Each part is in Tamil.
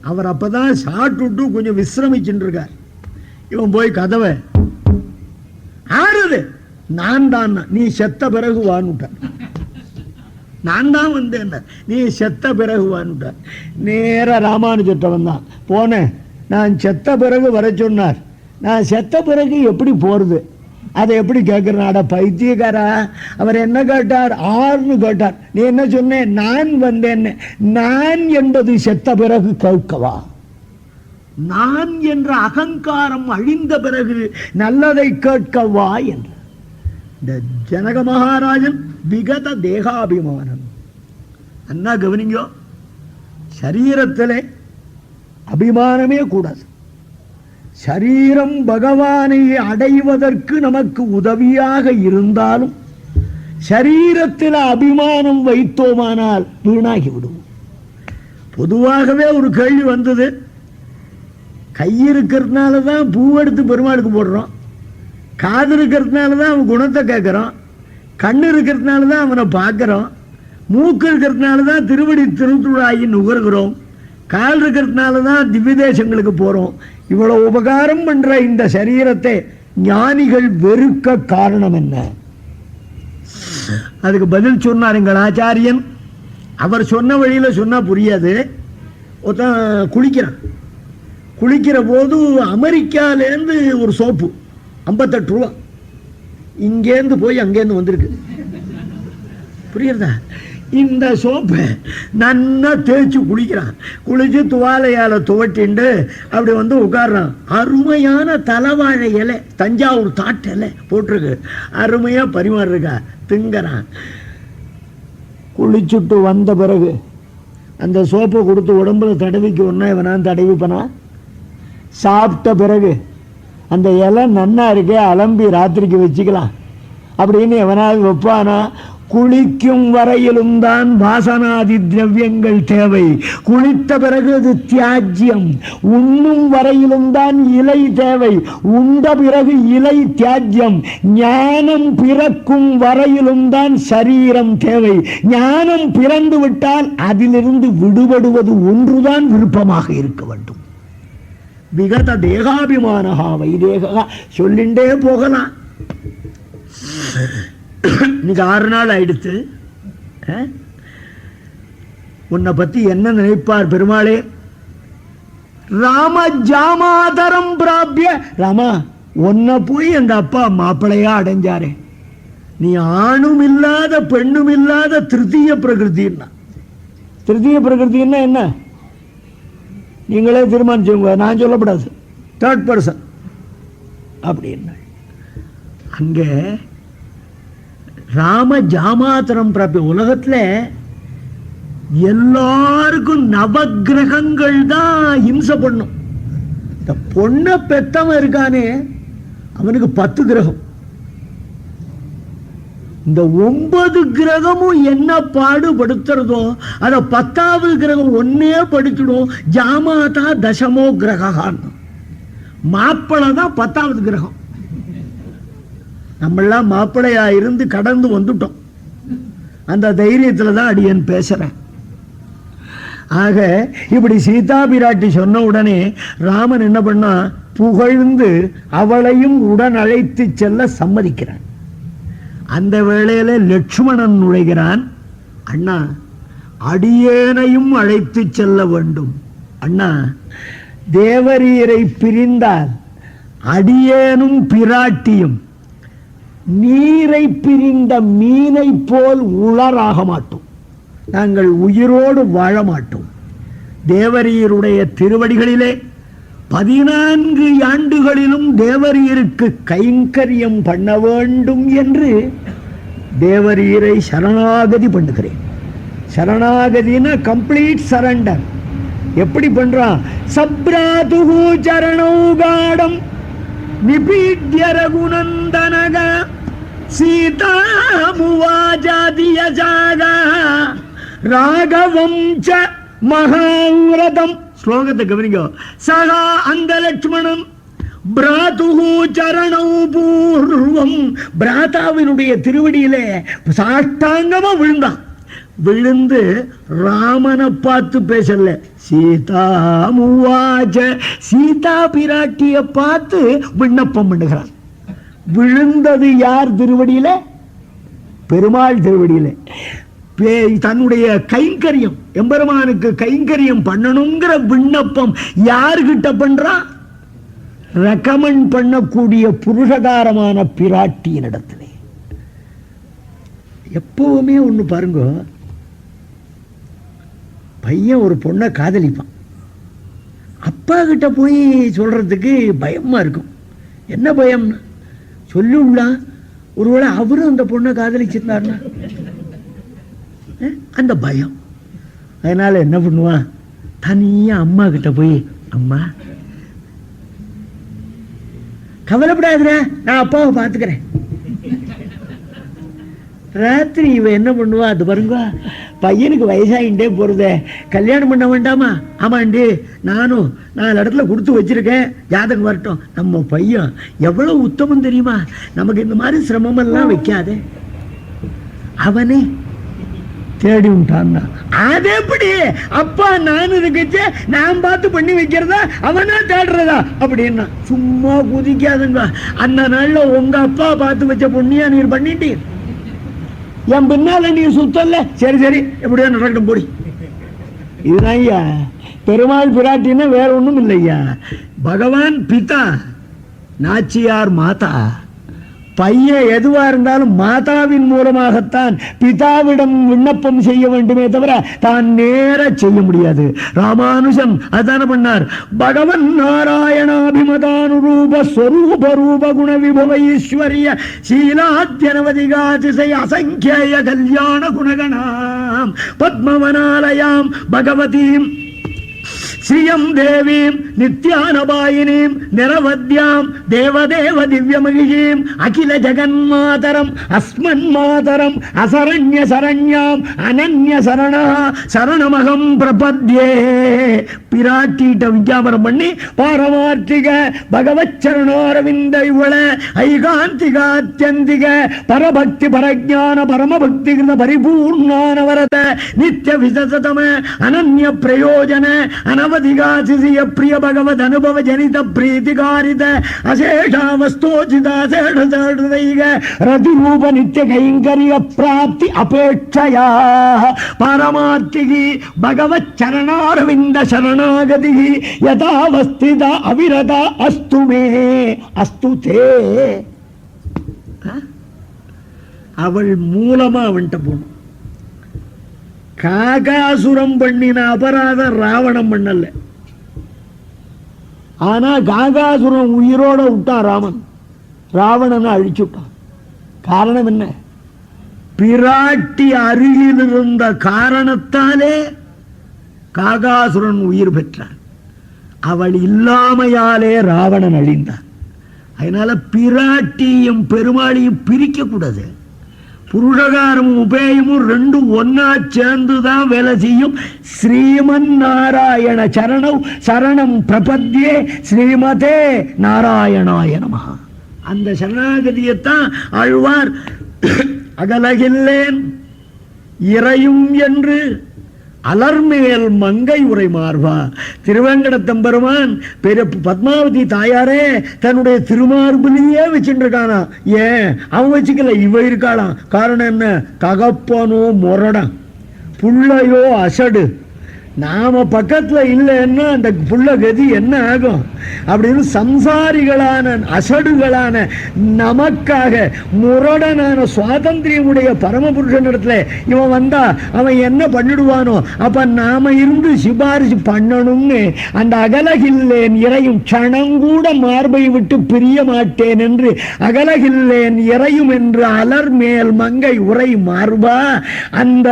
அவர் அப்பதான் சாப்பிட்டு கொஞ்சம் விசிரமிச்சுட்டு இருக்கார். இவன் போய் கதவை ஆறுது, நான் தான், நீ செத்த பிறகு வான்னுட்டார். நான் தான் வந்தேன், நீ செத்த பிறகு வான்னுட்டார். நேர ராமானுஜர்கிட்ட வந்தான். போனேன், நான் செத்த பிறகு வர சொன்னார். நான் செத்த பிறகு எப்படி போறது, அதை எப்படி கேட்கிறனாட பைத்தியக்காரா. அவர் என்ன கேட்டார், ஆறுன்னு கேட்டார். நீ என்ன சொன்ன, நான் வந்தேன். நான் என்பது செத்த பிறகு கேட்கவா? நான் என்ற அகங்காரம் அழிந்த பிறகு நல்லதை கேட்கவா என்று. இந்த ஜனக மகாராஜன் விகத தேகாபிமானம். அண்ணா கவனிங்கோ, சரீரத்திலே அபிமானமே கூடாது. சரீரம் பகவானை அடைவதற்கு நமக்கு உதவியாக இருந்தாலும் சரீரத்தில் அபிமானம் வைத்தோமானால் வீணாகி விடுவோம். பொதுவாகவே ஒரு கேள்வி வந்தது, கை இருக்கிறதுனால தான் பூவெடுத்து பெருமாளுக்கு போடுறோம், காது இருக்கிறதுனால தான் அவன் குணத்தை கேட்குறோம், கண்ணு இருக்கிறதுனால தான் அவனை பார்க்குறோம், மூக்கு இருக்கிறதுனால தான் திருவடி திருத்துழாயி நுகர்கிறோம், கால் இருக்கிறதுனால தான் திவ்ய தேசங்களுக்கு போகிறோம். இவ்வளவு உபகாரம் பண்ற இந்த சரீரத்தை ஞானிகள் வெறுக்க காரணம் என்ன? அதுக்கு பதில் சொன்னார் எங்கள் ஆச்சாரியன். அவர் சொன்ன வழியில சொன்னா புரியாது. ஒருத்தன் குளிக்கிறான். குளிக்கிற போது அமெரிக்காலேருந்து ஒரு சோப்பு 58 ரூபா, இங்கேருந்து போய் அங்கேருந்து வந்திருக்கு. புரியுறதா? இந்த சோப்பை நன்னா தேய்ச்சி குளிக்கிறான். குளிச்சு துவாலையால துவட்டிண்டு அப்படி வந்து உட்கார்றான். அருமையான தலைவாழை இலை, தஞ்சாவூர் தாட்டு இலை போட்டிருக்கு, அருமையா பரிமாறிருக்கா, திங்கறான். குளிச்சுட்டு வந்த பிறகு அந்த சோப்பை கொடுத்து உடம்புல தடவிக்கு ஒன்னா இவனான் தடவிப்பனா. சாப்பிட்ட பிறகு அந்த இலை நன்னா இருக்கே, அலம்பி ராத்திரிக்கு வச்சுக்கலாம் அப்படின்னு எவனாவது வைப்பானா? குளிக்கும் வரையிலும் தான் வாசனாதி திரவியங்கள் தேவை. குளித்த பிறகு அது தியாஜ்யம். உண்ணும் வரையிலும் தான் இலை தேவை. உண்ட பிறகு இலை தியாஜ்யம். ஞானம் பிறக்கும் வரையிலும் தான் சரீரம் தேவை. ஞானம் பிறந்து விட்டால் அதிலிருந்து விடுபடுவது ஒன்றுதான் விருப்பமாக இருக்க வேண்டும். விகத தேகாபிமானஹா வைதேகா சொல்லிண்டே போகலாம். இன்னைக்கு 6 நாள் ஆயிடுத்து. உன்னை பத்தி என்ன நினைப்பார் பெருமாளே? ராம ஜாமாதரம் பிராபிய. ராமா, உன்னை போய் எங்க அப்பா மாப்பிளையா அடைஞ்சாரே, நீ ஆணும் இல்லாத பெண்ணும் இல்லாத திருத்தீய பிரகிருத்தின்னா. திருத்தீய பிரகிருத்தின்னா என்ன? நீங்களே தீர்மானிச்சுங்க, நான் சொல்லப்படாது. தேர்ட் பர்சன் அப்படின்னா. அங்கே ராம ஜாமாத்திரம் பிராப்தி. உலகத்துல எல்லாருக்கும் நவகிரகங்கள் தான் இம்சை பண்ணும். இந்த பொண்ணை பெத்தவன் இருக்கானே அவனுக்கு 10 கிரகம். இந்த 9 கிரகமும் என்ன பாடுபடுத்துறதோ அத 10வது கிரகம் ஒன்னே படுத்திடும். ஜாமாதா தசமோ கிரகான்னு. மாப்பிள்ளை தான் 10வது கிரகம். நம்மெல்லாம் மாப்பிள்ளையா இருந்து கடந்து வந்துட்டோம். அந்த தைரியத்துல தான் அடியன் பேசுறேன். ஆக இப்படி சீதா பிராட்டி சொன்ன உடனே ராமன் என்ன பண்ணா, புகழ்ந்து அவளையும் உடன் அழைத்து செல்ல சம்மதிக்கிறான். அந்த வேளையில லட்சுமணன் நுழைகிறான். அண்ணா, அடியேனையும் அழைத்து செல்ல வேண்டும். அண்ணா, தேவரீரை பிரிந்தால் அடியேனும் பிராட்டியும் நீரை பிரிந்த மீனை போல் உளராக மாட்டோம். நாங்கள் உயிரோடு வாழ மாட்டோம். தேவரீருடைய திருவடிகளிலே 14 ஆண்டுகளிலும் தேவரீருக்கு கைங்கரியம் பண்ண வேண்டும் என்று தேவரீரை சரணாகதி பண்ணுகிறேன். சரணாகதினா கம்ப்ளீட் சரண்டர். எப்படி பண்றான்? சப்ராதுஹு சரணௌகாடம் நிபீட்ய ரகுநந்தனக சீதாமுவாஜாதியஜாக ராகவம் ச மகாவிரதம். ஸ்லோகத்தை கவனிங்க. சகா அந்த லட்சுமணன் பிராதுஹு சரணௌ பூர்வம். பிராதாவினுடைய திருவடியிலே சாஷ்டாங்கமா விழுந்தான். விழுந்து ராமனை பார்த்து பேசல, சீதா மூவாச்ச, சீதா பிராட்டிய பார்த்து விண்ணப்பம் பண்ணுகிறான். விழுந்தது யார் திருவடியில? பெருமாள் திருவடியில. தன்னுடைய கைங்கரியம், எம்பெருமானுக்கு கைங்கரியம் பண்ணணுங்கிற விண்ணப்பம் யாருகிட்ட பண்றான்? ரெக்கமெண்ட் பண்ணக்கூடிய புருஷகாரமான பிராட்டியின் இடத்திலே. எப்பவுமே ஒண்ணு பாருங்க, பையன் ஒரு பொண்ணை காதலிப்பான், அப்பா கிட்ட போய் சொல்றதுக்கு பயமா இருக்கும். என்ன பயம்னா, சொல்லுலாம் ஒருவேளை அவரும் அந்த பொண்ணை காதலிச்சிருந்தாருன்னா அந்த பயம். அதனால என்ன பண்ணுவான், தனியா அம்மா கிட்ட போய், அம்மா கவலைப்படாத, நான் அப்பாவை பார்த்துக்கிறேன். ராத்திரி இவன் என்ன பண்ணுவா, அது பாருங்க, பையனுக்கு வயசாகிட்டே போறத, கல்யாணம் பண்ண வேண்டாமா? ஆமாண்டி, நானும் 4 இடத்துல கொடுத்து வச்சிருக்கேன், ஜாதகம் வரட்டும். நம்ம பையன் எவ்வளவு உத்தமம் தெரியுமா, நமக்கு இந்த மாதிரி சிரமம் எல்லாம் வைக்காதே. அவனே தேடி விட்டான். அது எப்படி அப்பா நான் இருக்கச்சே நான் பார்த்து பண்ணி வைக்கிறதா அவனா தேடுறதா அப்படின்னா? சும்மா குதிக்காதுங்க. அந்த நாள்ல உங்க அப்பா பார்த்து வச்ச பொண்ணியா நீர் பண்ணிட்டீர், என் பின்னால நீ சுத்தல. சரி சரி, எப்படியோ நடக்கட்டும் போடி. இதுதான் ஐயா பெருமாள் பிராட்டின்னா, வேற ஒண்ணும் இல்லையா. பகவான் பிதா, நாச்சியார் மாதா. பையன் எதுவா இருந்தாலும் மாதாவின் மூலமாகத்தான் பிதாவிடம் விண்ணப்பம் செய்ய வேண்டுமே தவிர தான் நேர செய்ய முடியாது. ராமானுஜன் அதான பண்ணார். பகவன் நாராயணாபிமதானுரூப ஸ்வரூப ரூப குண விபவ ஈஸ்வரிய சீலாத்யனவதிகாதிசய அசங்கிய கல்யாண குணகணாம் பத்மவனாலயாம் பகவதீம் ஸ்ரீயம் தேவீம் நித்யானபாயினீம் நிரவத்யாம் தேவதேவ திவ்யமகிஷீம் அகில ஜகன்மாதரம் அஸ்மன் மாதரம் அசரண்ய சரண்யாம் அனன்ய சரணா சரணமகம் பிரபத்யே. பிராட்டிட்ட விஞ்ஞாபனம் பண்ணி பாரமார்த்திக பகவத் சரணாரவிந்த இவள ஐகாந்திகாத்யந்திக பரபக்தி பரஜான பரமபக்தி கிருத பரிபூர்ணானவரத நித்திய விசதம அனன்ய பிரயோஜன அனவதிகாசிய பிரிய பகவத் அனுபவ ஜனித பிரீதிகாரித அசேஷாவஸ்தோஜிதாசேஷ ரதிரூப நித்திய கைங்கரிய பிராப்தி அபேட்சயா பரமார்த்திகி பகவத் சரணாரவிந்த சரணாகதி யதாவஸ்தித அவிரத அஸ்து மே அஸ்து தே. அவள் மூலமா அவன்கிட்ட போகணும். காகாசுரம் பண்ணின அபராதம் ராவணம் பண்ணல. ஆனா காகாசுரம் உயிரோட விட்டான் ராமன், ராவணனை அழிச்சு விட்டான். காரணம் என்ன? பிராட்டி அருகில் இருந்த காரணத்தாலே காகாசுரன் உயிர் பெற்றான். அவள் இல்லாமையாலே ராவணன் அழிந்தான். அதனால பிராட்டியும் பெருமாளையும் பிரிக்க கூடாது. புருஷகாரமும் உபேயமும் ரெண்டும் ஒன்னா சேர்ந்துதான் வேலை செய்யும். ஸ்ரீமன் நாராயண சரணம் சரணம் பிரபத்யே ஸ்ரீமதே நாராயணாய நமஹ. அந்த சரணாகதியத்தான் ஆழ்வார் அகலகில்லேன் இறையும் என்று அலர்மேல் மங்கை உரை மார்பா. திருவேங்கடத்தம்பெருமான் பெரிய பத்மாவதி தாயாரே தன்னுடைய திருமார்பிலேயே வச்சுட்டு இருக்கானா. ஏன் அவன் வச்சுக்கல, இவ இருக்காளாம். காரணம் என்ன? தகப்பனோ முரடன், புள்ளையோ அசடு. நாம பக்கத்துல இல்லைன்னா அந்த புள்ள கதி என்ன ஆகும் அப்படின்னு சம்சாரிகளான அசடுகளான நமக்காக முரடனான சுவாதந்திரியமுடைய பரமபுருஷன் இடத்துல இவன் வந்தா அவன் என்ன பண்ணிடுவானோ. அப்ப நாம இருந்து சிபாரிசு பண்ணணும்னு அந்த அகலகில்லேன் இறையும் க்ஷணங்கூட மார்பை விட்டு பிரிய மாட்டேன் என்று அகலகில்லேன் இறையும் என்று அலர் மேல் மங்கை உரை மார்பா. அந்த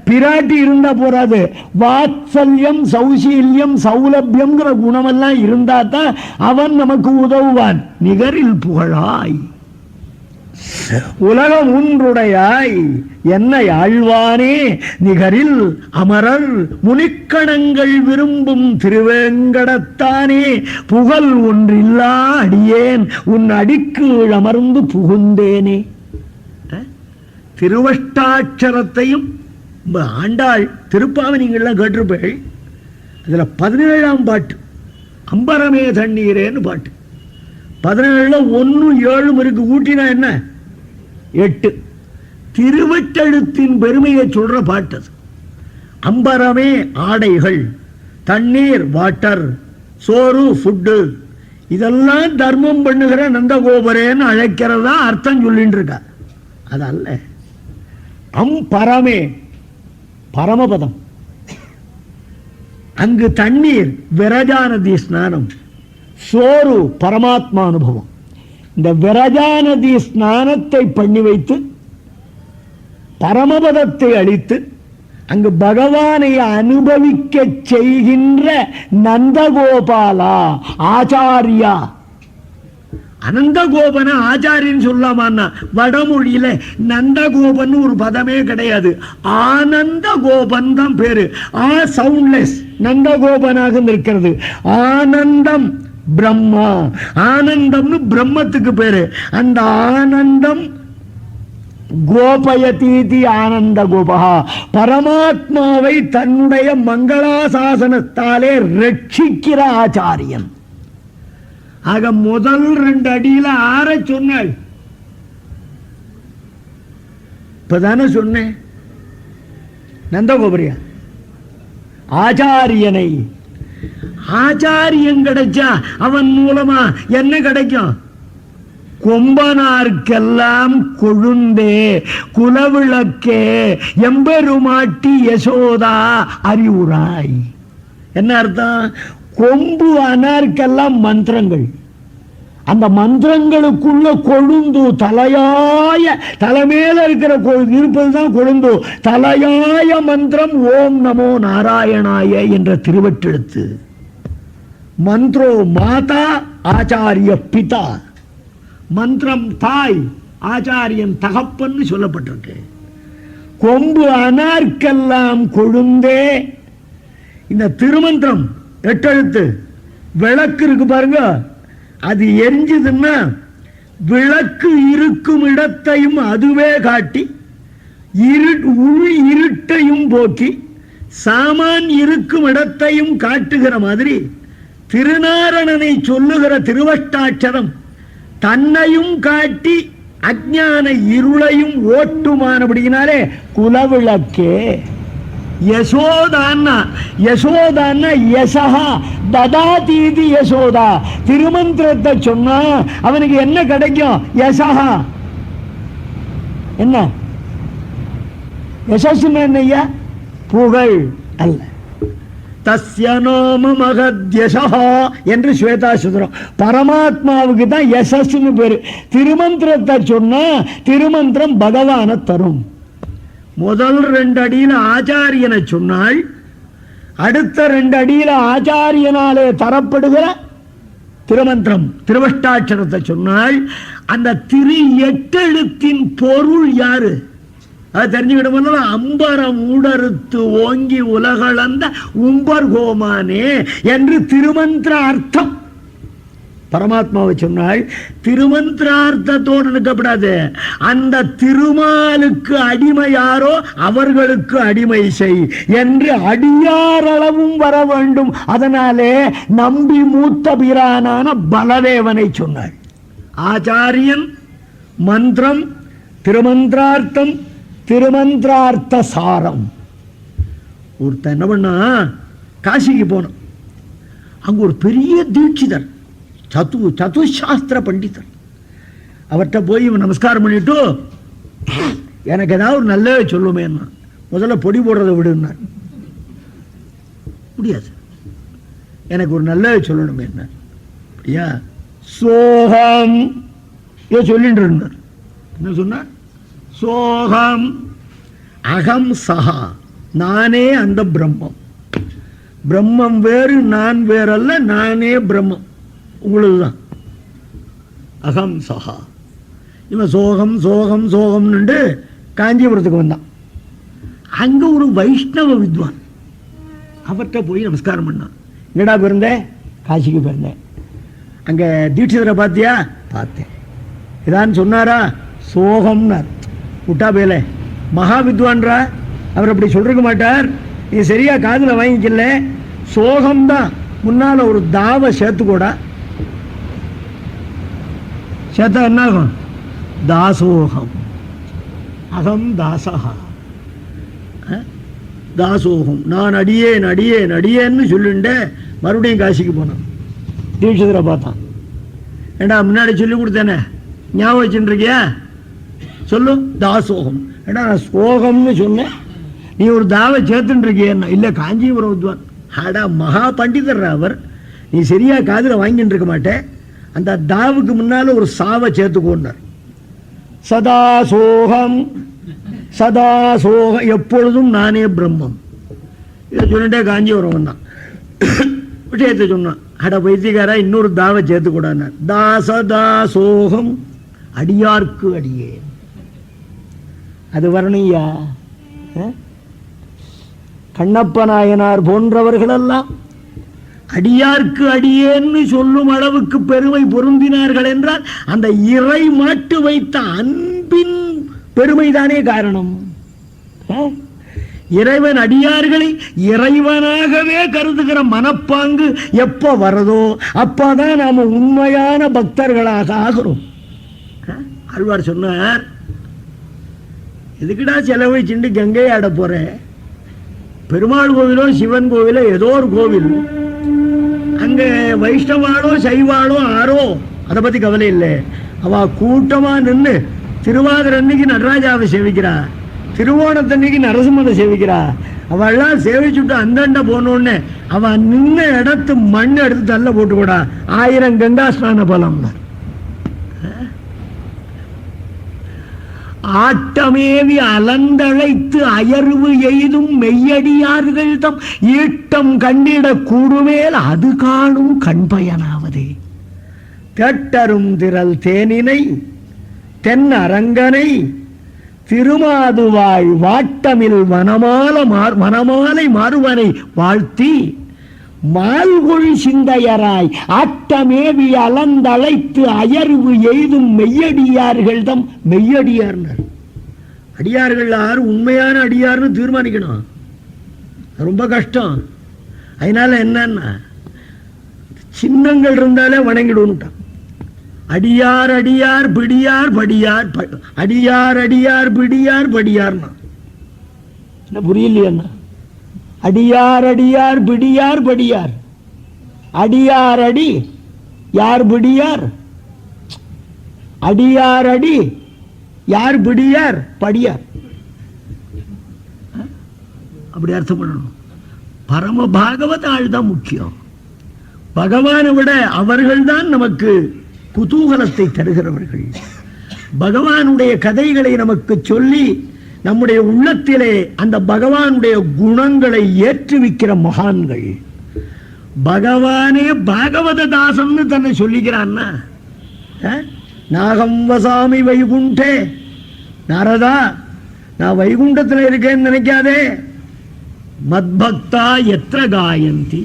பிராட்டி இருந்தா போறாது, வாத்சல்யம் சௌசீல்யம் சௌலபியம்ங்கிற குணமெல்லாம் இருந்தா தான் அவன் நமக்கு உதவுவான். நிகரில் புகழாய் உலகம் ஒன்றுடையாய் என்னை ஆழ்வானே நிகரில் அமரர் முனிக்கணங்கள் விரும்பும் திருவேங்கடத்தானே புகழ் ஒன்றில்லா அடியேன் உன் அடிக்கு அமர்ந்து புகுந்தேனே. திருவஷ்டாட்சரத்தையும் ஆண்டாள் திருப்பாவனிங்கள்லாம் கேட்டிருப்பேள். அதில் 17ஆம் பாட்டு அம்பரமே தண்ணீரேன்னு பாட்டு. 17 1 7 இருக்கு. ஊட்டினா என்ன 8. திருவட்டெழுத்தின் பெருமையை சொல்ற பாட்டு அது. அம்பரமே ஆடைகள், தண்ணீர் வாட்டர், சோறு ஃபுட்டு, இதெல்லாம் தர்மம் பண்ணுகிற நந்தகோபரேன்னு அழைக்கிறதா அர்த்தம் சொல்லிட்டு இருக்கா. அதல்ல, அம்பரமே பரமபதம். அங்கு தண்ணீர் விரஜா நதி ஸ்நானம், சோறு பரமாத்மா அனுபவம். இந்த விரஜா நதி ஸ்நானத்தை பண்ணி வைத்து பரமபதத்தை அளித்து அங்கு பகவானை அனுபவிக்க செய்கின்ற நந்தகோபாலா ஆச்சாரியா. அனந்தகோபன ஆச்சாரியன்னு சொல்லாமா? வடமொழியில நந்தகோபன் ஒரு பதமே கிடையாது. ஆனந்த கோபன் தான் பேரு. ஆ சவுண்ட்லெஸ் நந்தகோபனாக இருக்கிறது. ஆனந்தம் பிரம்மா. ஆனந்தம்னு பிரம்மத்துக்கு பேரு. அந்த ஆனந்தம் கோபயதீதி ஆனந்த கோபா. பரமாத்மாவை தன்னுடைய மங்களாசாசனத்தாலே ரட்சிக்கிற ஆச்சாரியன். ஆக முதல் 2 அடியில 6 சொன்னாள். இப்பதானே சொன்னேன். நந்தகோபரியா ஆச்சாரியனை. ஆச்சாரியன் கிடைச்சா அவன் மூலமா என்ன கிடைக்கும்? கொம்பனார்க்கெல்லாம் கொழுந்தே குலவிளக்கே எம்பெருமாட்டி யசோதா அறிவுராய். என்ன அர்த்தம்? கொம்பு அனார்க்கெல்லாம் மந்திரங்கள். அந்த மந்திரங்களுக்குள்ள கொழுந்து தலையாய, தலைமையில இருக்கிற இருப்பதுதான் கொழுந்து. தலையாய மந்திரம் ஓம் நமோ நாராயணாய என்ற திருவட்டெழுத்து. மந்திரோ மாதா ஆச்சாரிய பிதா. மந்திரம் தாய், ஆச்சாரியன் தகப்பன்னு சொல்லப்பட்டிருக்கு. கொம்பு அனார்க்கெல்லாம் கொழுந்தே. இந்த திருமந்திரம் 8 எழுத்து விளக்கு இருக்கு பாருங்க. அது எரிஞ்சதுன்னா விளக்கு இருக்கும் இடத்தையும் அதுவே காட்டி உள் இருட்டையும் போக்கி சாமான் இருக்கும் இடத்தையும் காட்டுகிற மாதிரி திருநாரணனை சொல்லுகிற திருவஷ்டாட்சரம் தன்னையும் காட்டி அஞ்ஞான இருளையும் ஓட்டுமானபடியினாலே குலவிளக்கே. யசோதான்னா, யசோதான்னா யசஹா ததாதீதி யசோதா. திருமந்திரத்தை சொன்னா அவனுக்கு என்ன கிடைக்கும்? யசஹா. என்ன யசஸ்ன்னு என்னையா? புகழ் அல்ல. தஸ்ய நாம மகத்யசஹா என்று ஸ்வேதாசுதரம். பரமாத்மாவுக்கு தான் யசஸ்ன்னு பேரு. திருமந்திரத்தை சொன்னா திருமந்திரம் பகவானை தரும். முதல் 2 அடியில ஆச்சாரியனை சொன்னால், அடுத்த 2 அடியில ஆச்சாரியனாலே தரப்படுகிற திருமந்திரம் திருவஷ்டாட்சரத்தை சொன்னால், அந்த 8 எழுத்தின் பொருள் யாரு? அதை தெரிஞ்சுக்கிட்ட அம்பரம் ஊடறுத்து ஓங்கி உலகளந்த உம்பர் கோமானே என்று திருமந்திர அர்த்தம். பரமாத்மாவை சொன்னால் திருமந்திரார்த்தத்தோடு நிற்கப்படாது. அந்த திருமாலுக்கு அடிமை யாரோ அவர்களுக்கு அடிமை செய் என்று அடியாரளவும் வர வேண்டும். அதனாலே நம்பி மூத்த பிரானான பலதேவனை சொன்னாள். ஆச்சாரியன், மந்திரம், திருமந்திரார்த்தம், திருமந்திரார்த்த சாரம். ஒருத்தன் என்ன பண்ணா, காசிக்கு போனோம். அங்க ஒரு பெரிய தீட்சிதர், சதுசாஸ்திர பண்டிதர். அவர்கிட்ட போய் நமஸ்காரம் பண்ணிட்டு, எனக்கு ஏதாவது ஒரு நல்லவே சொல்லுமே. முதல்ல பொடி போடுறதை விடுனார். முடியாது, எனக்கு ஒரு நல்லவே சொல்லணுமே. அப்படியா? சோகம் சொல்லிட்டு இருந்தார். என்ன சொன்னார்? சோகம் அகம் சஹா, நானே அந்த பிரம்மம். பிரம்மம் வேறு, நான் வேறல்ல, நானே பிரம்மம். உங்களுதுதான். அகம் சஹா. இவன் சோகம் சோகம் சோகம்னு காஞ்சிபுரத்துக்கு வந்தான். அங்க ஒரு வைஷ்ணவ வித்வான், அவர்கிட்ட போய் நமஸ்காரம் பண்ணான். எங்கடா போயிருந்தேன்? காசிக்கு போயிருந்தேன். அங்க தீட்சிதரை பார்த்தியா? பார்த்தேன். இதான் சொன்னாரா? சோகம்னார். விட்டா பேல மகா வித்வான்றா, அவர் அப்படி சொல்லிருக்க மாட்டார். நீ சரியா காதுல வாங்கிக்கல, சோகம்தான். முன்னால ஒரு தாவ சேர்த்துக்கூடா, சேர்த்தா என்ன ஆகும்? தாசோகம். அகம் தாசகா, தாசோகம். நான் அடியேன் அடியேன் அடியேன்னு சொல்லிட்டு மறுபடியும் காசிக்கு போனான். தீட்சிதரை பார்த்தான். ஏண்டா முன்னாடி சொல்லி கொடுத்தேனே, ஞாபகம் வச்சுருக்கியா? சொல்லு. தாசோகம். ஏடா நான் சோகம்னு சொன்னேன், நீ ஒரு தாவை சேர்த்துட்டு இருக்கியன்னா. இல்லை, காஞ்சிபுரம் வித்வான். ஆடா மகா பண்டிதர் அவர், நீ சரியா காதில் வாங்கிட்டு இருக்க மாட்டேன். அந்த தாவுக்கு முன்னால ஒரு சாவை சேர்த்துக்கோன்னார். சதா சோகம், சதா சோகம், எப்பொழுதும் நானே பிரம்மம். இதை சொல்லிட்டே காஞ்சிபுரம் வந்தான். விஷயத்தை சொன்னான். அட வைத்தியக்காரா, இன்னொரு தாவை சேர்த்துக்கூடாது. தாசதா சோகம், அடியார்க்கு அடியே. அது வரணையா? கண்ணப்ப நாயனார் போன்றவர்களெல்லாம் அடியார்க்கு அடியேன்னு சொல்லும் அளவுக்கு பெருமை பொருந்தினார்கள் என்றால் அந்த இறை மாட்டு வைத்த அன்பின் பெருமைதானே காரணம். இறைவன் அடியார்களை இறைவனாகவே கருதுகிற மனப்பாங்கு எப்ப வரதோ அப்பதான் நாம உண்மையான பக்தர்களாக ஆகிறோம். ஆழ்வார் சொன்னார், எதுக்குடா செலவழிச்சுட்டு கங்கையை ஆட போற? பெருமாள் கோவிலோ சிவன் கோவிலோ ஏதோ ஒரு கோவில், அங்க வைஷ்ணவாளோ சைவாளோ ஆரோ அதை பத்தி கவலை இல்லை. அவ கூட்டமா நின்று திருவாதிரை அன்னைக்கு நடராஜாவை சேவிக்கிறா, திருவோணத்தன்னைக்கு நரசிம்மனை சேவிக்கிறா. அவெல்லாம் சேவிச்சுட்டு அந்தண்ட போனோடனே அவ நின்ன இடத்து மண் எடுத்து தள்ள போட்டுக்கூடா 1000 கங்கா ஸ்நான பலம். ஆட்டமேவி அலந்தழைத்து அயர்வு எய்தும் மெய்யடியார்கள் தம் ஈட்டம் கண்டிட கூடுமேல் அது காணும் கண்பயனாவதே. தேட்டரும் திரள் தேனினை தென் அரங்கனை திருமாதுவாய் வாட்டமில் மனமாலை மாறுவனை வாழ்த்தி மால்கொழி சிந்தையராய் ஆட்டமேவி அலந்தழைத்து அயர்வு எய்தும் மெய்யடியார்கள் தம் மெய்யடியார்னர். அடியார்கள் யாரு உண்மையான அடியார்னு தீர்மானிக்கணும், ரொம்ப கஷ்டம். அதனால என்னன்னா சின்னங்கள் இருந்தாலே வணங்கிடுவோம். அடியார் அடியார் பிடியார் படியார், அடியார் அடியார் பிடியார் படியார்னா என்ன புரியலையா? அடியார் அடியார் பிடியார் படியார், அடியார் அடி யார் பிடியார், அடியார் அடி யார் பிடியார் படியார், அப்படி அர்த்தம் பண்ணணும். பரம பாகவத ஆள் தான் முக்கியம். பகவானை விட அவர்கள் தான் நமக்கு குதூகலத்தை தருகிறவர்கள். பகவானுடைய கதைகளை நமக்கு சொல்லி நம்முடைய உள்ளத்திலே அந்த பகவானுடைய குணங்களை ஏற்றுவிக்கிற மகான்கள். பகவானே பாகவத தாசன்னு தன்னை சொல்லிக்கிறான்னா, நாகம் வசாமி வைகுண்டே, நாரதா நான் வைகுண்டத்தில் இருக்கேன்னு நினைக்காதே. மத்பக்தா எத்திர காயந்தி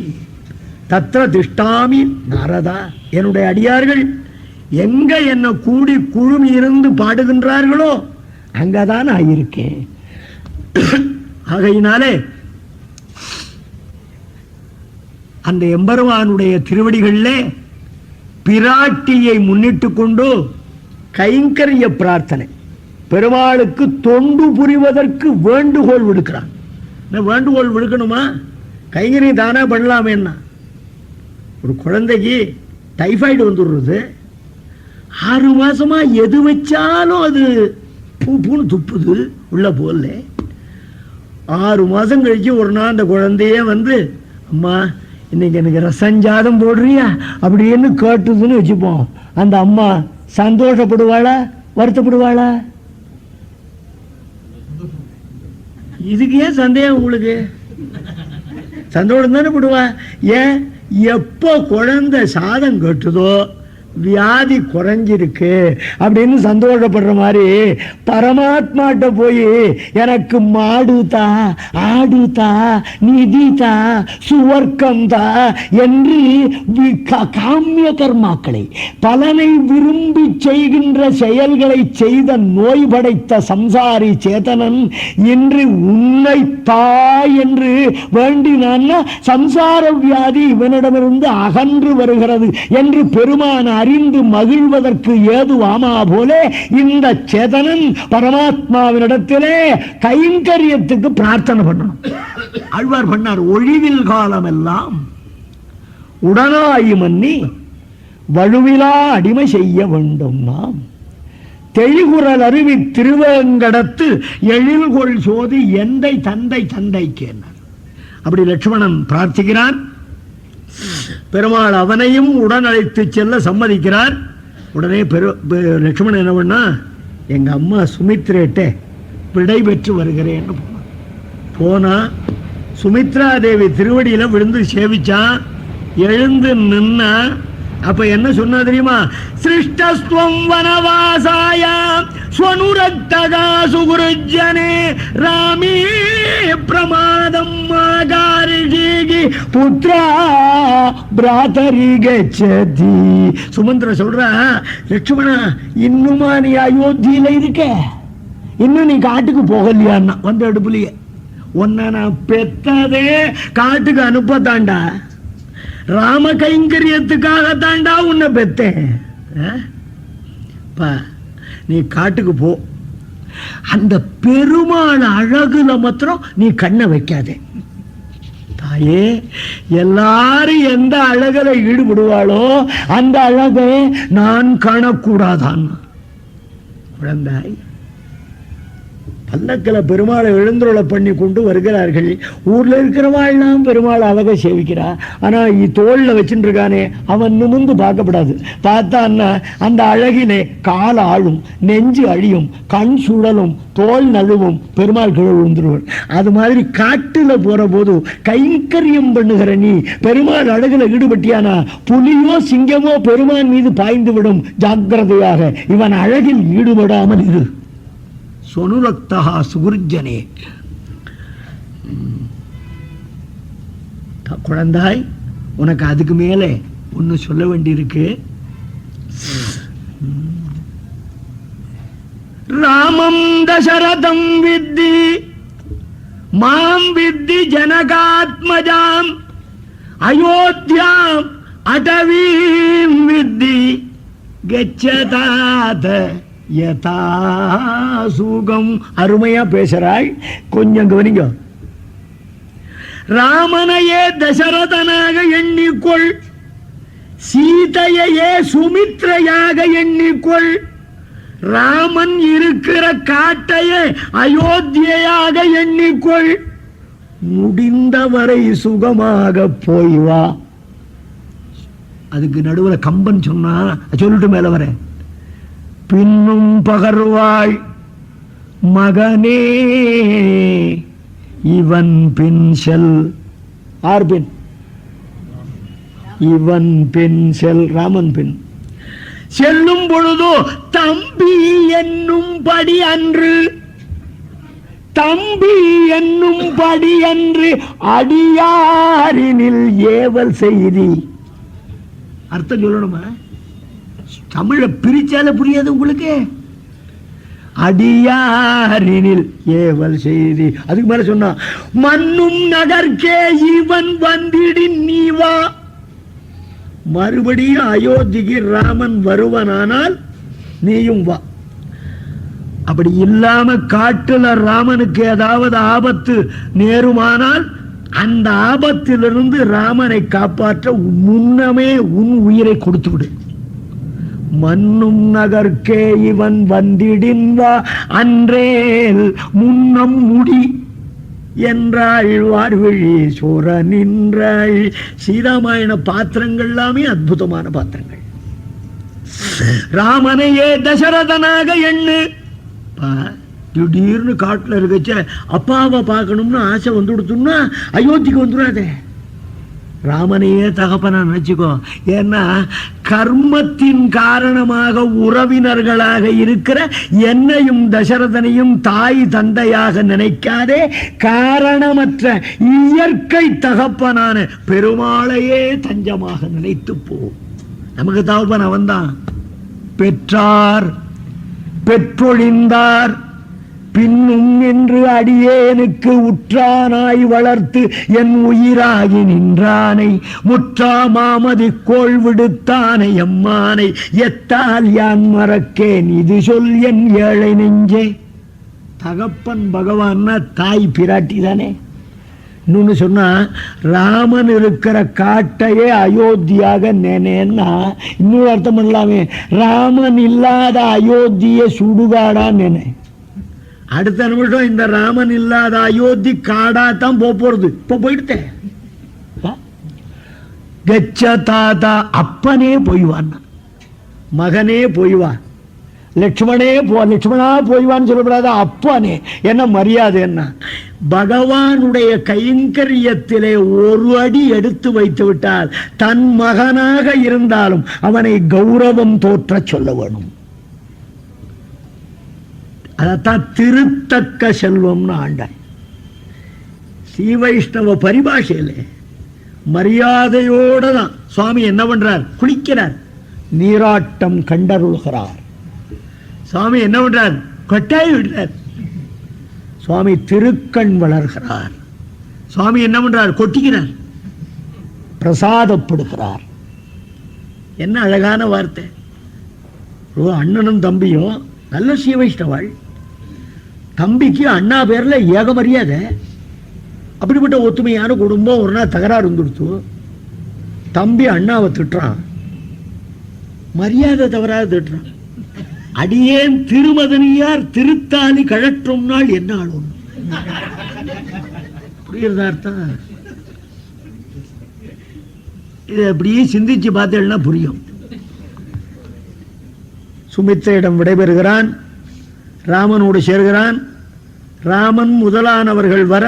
தத்ர திஷ்டாமி நாரதா, என்னுடைய அடியார்கள் எங்க என்ன கூடி குழுமி இருந்து பாடுகின்றார்களோ அங்கதான் நான் இருக்கேன். ஆகையினாலே அந்த எம்பெருமானுடைய திருவடிகளிலே பிராட்டியை முன்னிட்டு கொண்டு கைங்கரிய பிரார்த்தனை, பெருமாளுக்கு தொண்டு புரிவதற்கு வேண்டுகோள் விடுக்கிறான். வேண்டுகோள் விடுக்கணுமா? கைங்கரியம் தானே பண்ணலாமேன்னா. ஒரு குழந்தைக்கு டைஃபாய்டு வந்துடுறது, 6 மாசமா எது வச்சாலும் அது பூன்னு துப்புது, உள்ள போல. 6 மாசம் கழிச்சு ஒரு நாள் அந்த குழந்தையே வந்து, அம்மா இன்னைக்கு எனக்கு ரசஞ்சாதம் போடுறியா அப்படின்னு கேட்டுதுன்னு வச்சுப்போம். அந்த அம்மா சந்தோஷப்படுவாளா வருத்தப்படுவாளா? இதுக்கு ஏன் சந்தேகம் உங்களுக்கு? சந்தோஷம் தானே படுவா. ஏன் எப்போ குழந்தை சாதம் கட்டுதோ வியாதி குறைஞ்சிருக்கு அப்படின்னு சந்தோஷப்படுற மாதிரி பரமாத்மாட்ட போய் எனக்கு மாடு தா, ஆடு தா, நிதி தா, சுவர்க்கம் தா என்று காமிய கர்மாக்களை, பலனை விரும்பி செய்கின்ற செயல்களை செய்த நோய் படைத்த சம்சாரி சேதனன் இன்று உன்னை தா என்று வேண்டினான். சம்சார வியாதி இவனிடமிருந்து அகன்று வருகிறது என்று பெருமான அறிந்து மகிழ்வதற்கு ஏதுவாமா போல இந்த சேதனன் பரமாத்மாவினிடத்திலே கைங்கரியத்துக்கு பிரார்த்தனை பண்ணணும். ஆழ்வார் பண்ணார், ஒழிவில் காலம் எல்லாம் உடனாயி மன்னி வலுவிலா அடிமை செய்ய வேண்டும். நாம் தெளிகுரல் அருவி திருவேங்கடத்து எழில்கொள் சோதி எந்தை தந்தை தந்தைக்கேனார். அப்படி லட்சுமணன் பிரார்த்திக்கிறான். பெருமாள் அவனையும் உடன் அழைத்து செல்ல சம்மதிக்கிறார். உடனே லட்சுமணன் என்ன பண்ணா, எங்க அம்மா சுமித்ரேட்டே விடை பெற்று வருகிறேன்னு போனா. சுமித்ரா தேவி திருவடியில விழுந்து சேவிச்சான். எழுந்து நின்னா. அப்ப என்ன சொன்னா தெரியுமா? சிருஷ்டஸ்வம் வனவாசாய ஸ்வனுரக்தகா சுகுருஜ்ஜனே ராமே பிரமாதம் மாகாரிஷிகி புத்ரா பிராதரி கச்சதி. சுமந்திர சொல்றா, லட்சுமணா இன்னுமா நீ அயோத்தியில இருக்க? இன்னும் நீ காட்டுக்கு போகலையான்னா வந்த அடுப்புலயே. உன்னை நான் பெத்ததே காட்டுக்கு அனுப்பத்தாண்டா, ராம கைங்கரியத்துக்காக தாண்டா உன்னை பெத்தேன். நீ காட்டுக்கு போ, அந்த பெருமாள் அழகுல மாத்திரம் நீ கண்ணை வைக்காதே. தாயே, எல்லாரும் எந்த அழகுல ஈடுபடுவாளோ அந்த அழகை நான் காணக்கூடாதான். குழந்தாய், பல்லக்கில் பெருமாளை எழுந்துருளை பண்ணி கொண்டு வருகிறார்கள். ஊர்ல இருக்கிறவாள்லாம் பெருமாள் அழகை சேவிக்கிறா. ஆனா தோல்ல வச்சுட்டு இருக்கானே அவன் நிமிந்து பார்க்கப்படாது. பார்த்தான்னா அந்த அழகிலே கால் ஆளும், நெஞ்சு அழியும், கண் சுழலும், தோல் நழுவும், பெருமாள் கீழே விழுந்துருவன். அது மாதிரி காட்டுல போற போது கைங்கரியம் பண்ணுகிற நீ பெருமாள் அழகுல ஈடுபட்டியானா புலியோ சிங்கமோ பெருமான் மீது பாய்ந்து விடும். ஜாக்கிரதையாக இவன் அழகில் ஈடுபடாமல் இரு. சொனுரக்தா சுகுர்ஜனே. குழந்தாய், உனக்கு அதுக்கு மேலே ஒன்னு சொல்ல வேண்டியிருக்கு. ராமம் தசரதம் வித்தி மாம் வித்தி ஜனகாத்மஜாம் அயோத்தியாம் அடவீம் வித்தி கச்சதாத யதா சுகம். அருமையா பேசுறாய், கொஞ்சம் கவனிங்க. ராமனையே தசரதனாக எண்ணிக்கொள், சீதையே சுமித்ரையாக எண்ணிக்கொள், ராமன் இருக்கிற காட்டையே அயோத்தியாக எண்ணிக்கொள், முடிந்தவரை சுகமாக போய் வா. அதுக்கு நடுவில் கம்பன் சொன்னா சொல்லிட்டு மேல வர, பின்னும் பகர்வாய் மகனே இவன் பின் செல். ஆர் பின்? இவன் பின் செல், ராமன் பின் செல்லும் பொழுதோ தம்பி என்னும் படி அன்று, தம்பி என்னும் படி அன்று அடியாரினில் ஏவல் செய்தி. அர்த்தம் சொல்லணுமா? தமிழ பிரிச்சால புரியாது உங்களுக்கு. அடியாரினில் ஏவல் செய்தி. அதுக்கு மேல சொன்னா, மண்ணும் நகர்க்கே இவன் வந்திடின் நீ வா. மறுபடியும் அயோத்திக்கு ராமன் வருவனானால் நீயும் வா. அப்படி இல்லாம காட்டுல ராமனுக்கு ஏதாவது ஆபத்து நேருமானால் அந்த ஆபத்திலிருந்து ராமனை காப்பாற்ற முன்னமே உன் உயிரை கொடுத்து விடு. மண்ணும் நகர்க்கே இவன் வந்திடின் வா அன்றேல் முன்னம் முடி என்றாள் வார்விழி சோர நின்றாள். சீதாமாயண பாத்திரங்கள் எல்லாமே அற்புதமான பாத்திரங்கள். ராமனையே தசரதனாக எண்ணு. திடீர்னு காட்டுல இருக்கச்ச அப்பாவை பார்க்கணும்னு ஆசை வந்து கொடுத்தோம்னா அயோத்திக்கு வந்துடாதே. ராமனையே தகப்பனா நினைச்சுக்கோ. ஏன்னா கர்மத்தின் காரணமாக உறவினர்களாக இருக்கிற என்னையும் தசரதனையும் தாய் தந்தையாக நினைக்காதே, காரணமற்ற இயற்கை தகப்பனான பெருமாளையே தஞ்சமாக நினைத்து போ. நமக்கு தகப்பன் அவன்தான். பெற்றார் பெற்றொழிந்தார் பின்னும் என்று அடியேனுக்கு உற்றானாய் வளர்த்து என் உயிராகி நின்றானை முற்றா மாமதி கோள் விடுத்தானை எம்மானை எத்தால் யான் மறக்கேன் இது சொல் என் ஏழை நெஞ்சே. தகப்பன் பகவான்னா தாய் பிராட்டி தானே. இன்னொன்னு சொன்னா, ராமன் இருக்கிற காட்டையே அயோத்தியாக நினைன்னா இன்னொரு அர்த்தம் பண்ணலாமே, ராமன் இல்லாத அயோத்திய சுடுகாடா நினை. அடுத்த நிமிஷம் இந்த ராமன் இல்லாத அயோத்தி காடா தான் போறது. இப்ப போயிட்டேன். கச்ச தாத்தா, அப்பனே போய்வான், மகனே போய்வான், லட்சுமணா போய்வான்னு சொல்லப்படாத, அப்பனே என்ன மரியாதை. என்ன பகவானுடைய கைங்கரியத்திலே ஒரு அடி எடுத்து வைத்து விட்டால் தன் மகனாக இருந்தாலும் அவனை கௌரவம் தோற்ற சொல்ல வேணும். அதத்தான் திருத்தக்க செல்வம்னு ஆண்டாய். ஸ்ரீ வைஷ்ணவ பரிபாஷையிலே மரியாதையோட தான் சுவாமி என்ன பண்றார்? குளிக்கிறார், நீராட்டம் கண்டருள்கிறார். சுவாமி என்ன பண்றார்? கொட்டாய் விடுறார். சுவாமி திருக்கண் வளர்கிறார். சுவாமி என்ன பண்றார்? கொட்டிக்கிறார், பிரசாதப்படுகிறார். என்ன அழகான வார்த்தை. அண்ணனும் தம்பியும் நல்ல ஸ்ரீ வைஷ்ணவாள். தம்பிக்கு அண்ணா பேர்ல ஏக மரியாதை. அப்படிப்பட்ட ஒத்துமையான குடும்பம் ஒரு நாள் தகராறு வந்துடுத்து. தம்பி அண்ணாவை திட்டுறான், மரியாதை தவறாக திட்டுறான். அடியேன் திருமதனியார் திருத்தாலி கழற்றும் நாள் என்ன ஆளும். புரியுறதா அர்த்தம்? இதை அப்படியே சிந்திச்சு பார்த்தேன்னா புரியும். சுமித்திரையிடம் விடைபெறுகிறான், ராமனோடு சேர்கிறான். ராமன் முதலானவர்கள் வர